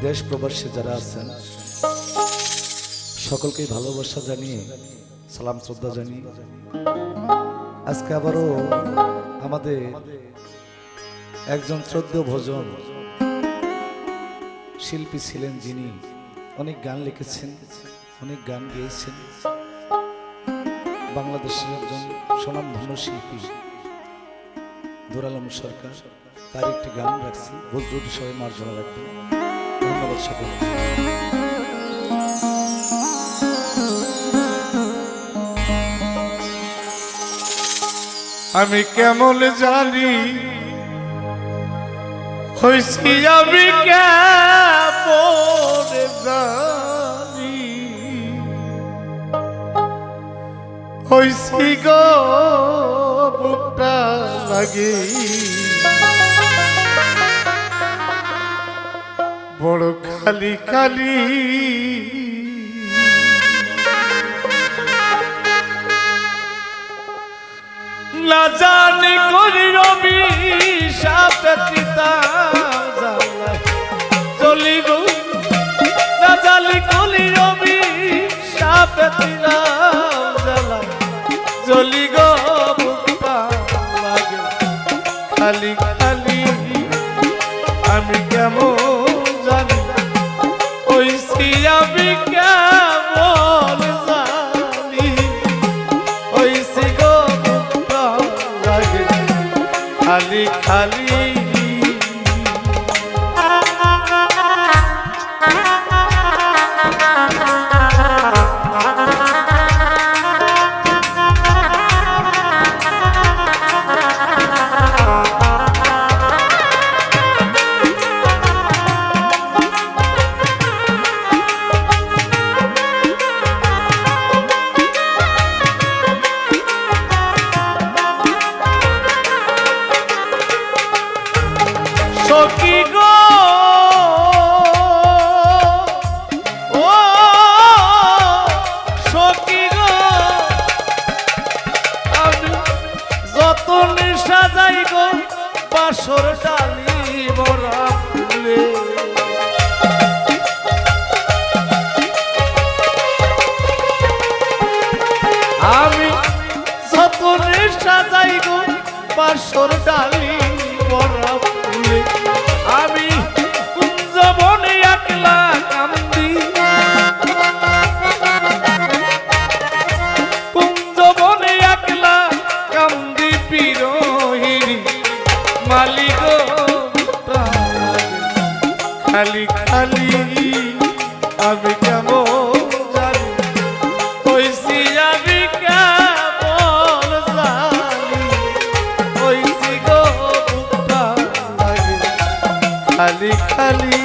দেশ প্রবাসী যারা আছেন সকলকেই ভালোবাসা জানিয়ে সালাম শ্রদ্ধা জানিয়ে আজকে আবারও আমাদের একজন শ্রদ্ধেয় ভজন শিল্পী ছিলেন, যিনি অনেক গান লিখেছেন, অনেক গান গেয়েছেন। বাংলাদেশের একজন স্বনামধন্য শিল্পী দুর আলম সরকার, তার একটি গান রাখছি, ভোজপুরি সবাই মার্জনা রাখবেন। ধন্যবাদ সকল। আমি কেমন জানি হইছি, আমি কেমন জানি হইছি গো বুকটা লাগে বড় খালি খালি। না জানি করি রবি সাপে পিতা চলি গো, না জানি করি রবি সাপে পিতা চলি গো বুকটা লাগে খালি খালি। আমি কেমন জানি হইছি, আমি কেমন জানি হইছি গো বুকটা লাগে খালি খালি। সখী গো ও সখী গো, আমি যতন সাজাই গো বাসর ডালি ভরা ফুলে। আমি যতন সাজাই গো বাসর ডালি ভরা ফুলে। আমি কুঞ্জবনে একলা কান্দি, কুঞ্জবনে একলা কান্দি বিরহিনী মালিক খালি খালি। আমি কেমন জানি হইছি, আমি কেমন জানি হইছি গো বুকটা লাগে খালি খালি।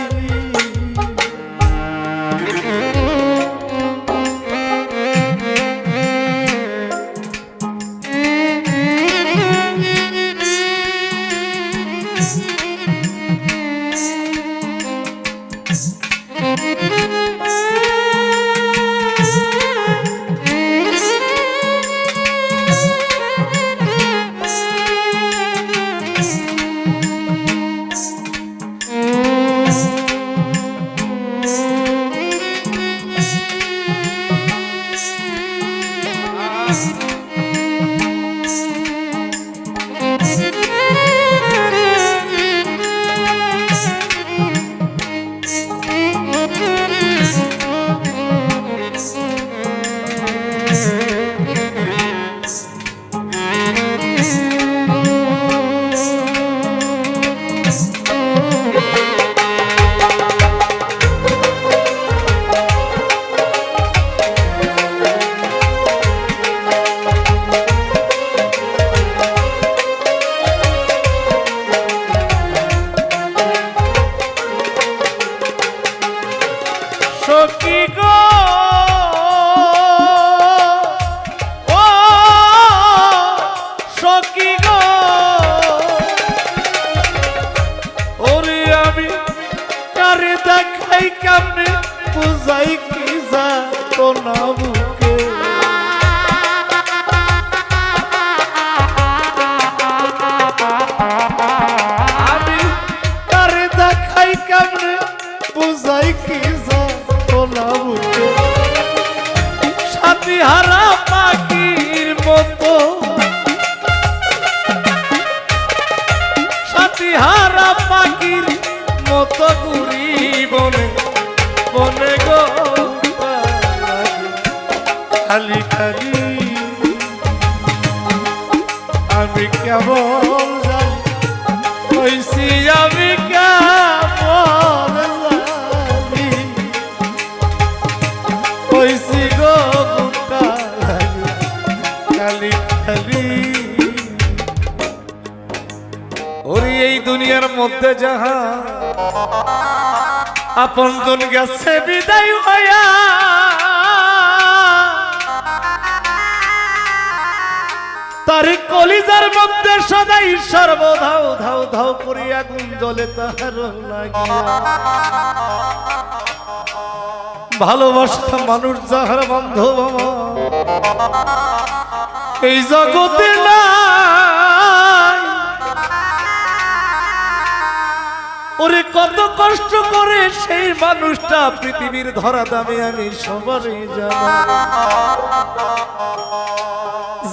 সখী গো ও সখী গো, ওরে আমি কারে দেখাই কেমনে বুঝাই কি যাতো না বুকে। আমি কারে দেখাই কেমনে বুঝাই কি না বুকে সাথী হারা পাখির মতো সাথী হারা পাখির মতো ঘুরি বনে বনে গো খালি খালি আমি কেমন জানি হইছি আমি কেমন জানি হইছি গো খালি খালি ওরে এই দুনিয়ার মধ্যে যাহা আপনজন গেছে বিদায় হইয়া তার কলিজার মধ্যে সদাই সর্বধাও ধাও ধাও করি আগুন জ্বলে তাহার লাগিয়া ভালোবাসা মানুষ যাহার বান্ধব এই জগতে নাই ওরে কত কষ্ট করে সেই মানুষটা পৃথিবীর ধরা দামে আমি সবারই জানি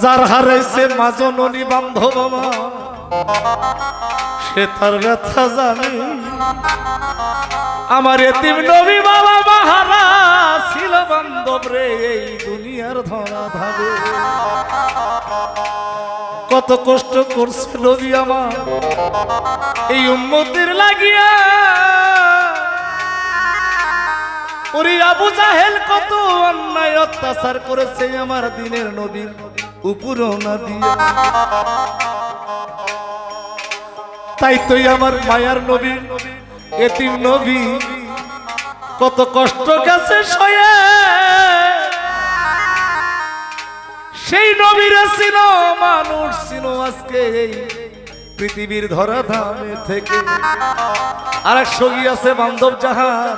যার হারাইছে মা জননী বান্ধব সে তার ব্যথা জানে আমার এতিম নবী বাবা মাহারা ছিল বান্ধব রে এই দুনিয়ার ধরা ধাবে কত কষ্ট করছে নবী আমার এই উম্মতের লাগিয়া ওরে আবু জাহেল কত অন্যায় অত্যাচার করেছে আমার দিনের নবীর উপরও না দিয়া তাই তো আমার মায়ার নবী এতিম নবী কত কষ্ট গেছে সয়ে সেই নবীর ছিল মানুষ ছিল আজকে এই পৃথিবীর ধরা ধামে থেকে আরেক সঙ্গী আছে বান্ধব যাহার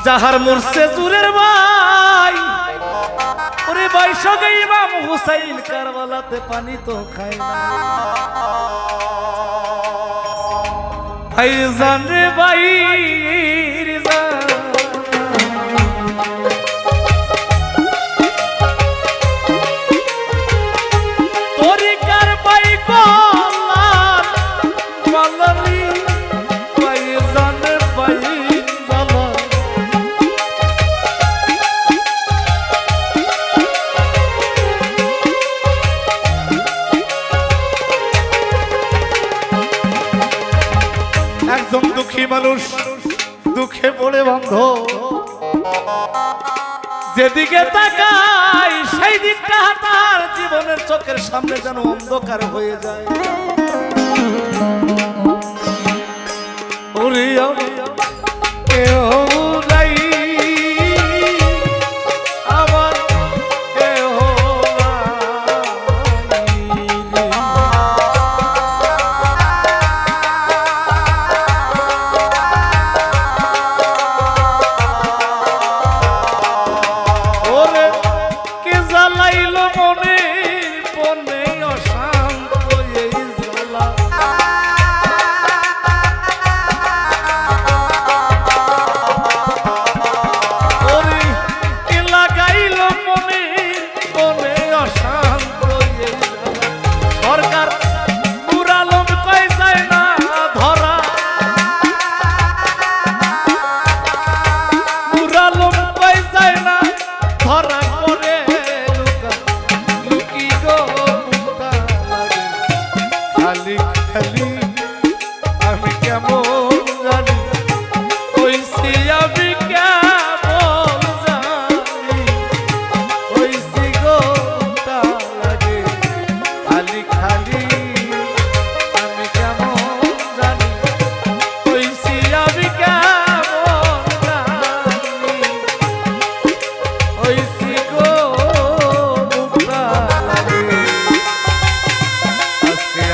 যাহার মুর্শে জুরের ভাই ওরে বৈশাখে ইমাম হুসাইন কারবালাতে পানি তো খায় না ভাই জান রে ভাই তোরি কার ভাই কলার বললি ভাই জান রে ভাই একজন দুঃখী মানুষ দুঃখে পড়ে বন্ধ যেদিকে তাকাই সেই দিকটা তার জীবনের চোখের সামনে যেন অন্ধকার হয়ে যায় ওরে কেউ নাই আমার কেউ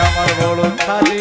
আমার বড় খালি